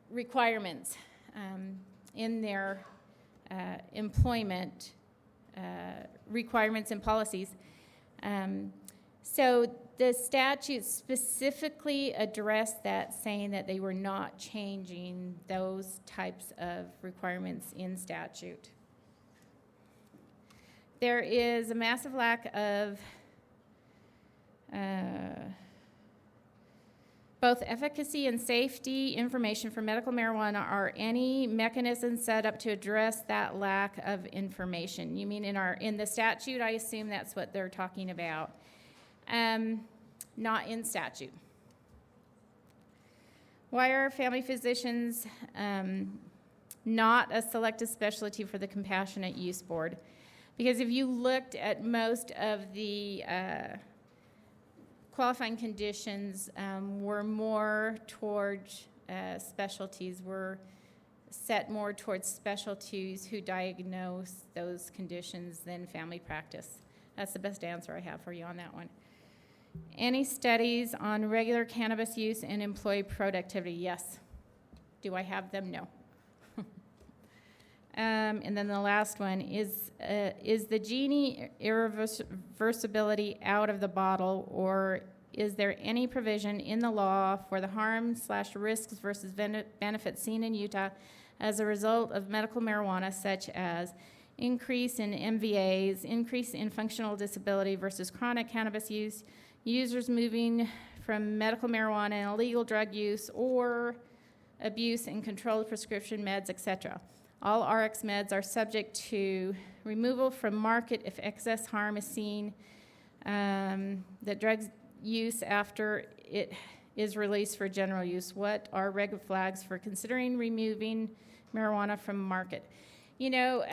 requirements in their employment requirements and policies. So the statute specifically addressed that, saying that they were not changing those types of requirements in statute. There is a massive lack of both efficacy and safety information for medical marijuana. Are any mechanisms set up to address that lack of information? You mean in the statute? I assume that's what they're talking about. Not in statute. Why are family physicians not a selected specialty for the Compassionate Use Board? Because if you looked at most of the qualifying conditions were more towards specialties, were set more towards specialties who diagnose those conditions than family practice. That's the best answer I have for you on that one. Any studies on regular cannabis use and employee productivity? Yes. Do I have them? No. And then the last one is the genie irreversibility out of the bottle, or is there any provision in the law for the harm/risks versus benefits seen in Utah as a result of medical marijuana, such as increase in MVAs, increase in functional disability versus chronic cannabis use, users moving from medical marijuana and illegal drug use, or abuse and controlled prescription meds, etc.? All RX meds are subject to removal from market if excess harm is seen. The drug use after it is released for general use. What are red flags for considering removing marijuana from market? You know,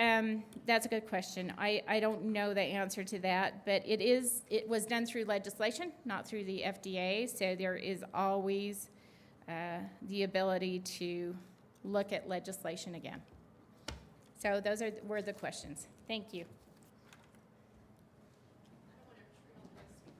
that's a good question. I don't know the answer to that, but it was done through legislation, not through the FDA, so there is always the ability to look at legislation again. So those were the questions. Thank you.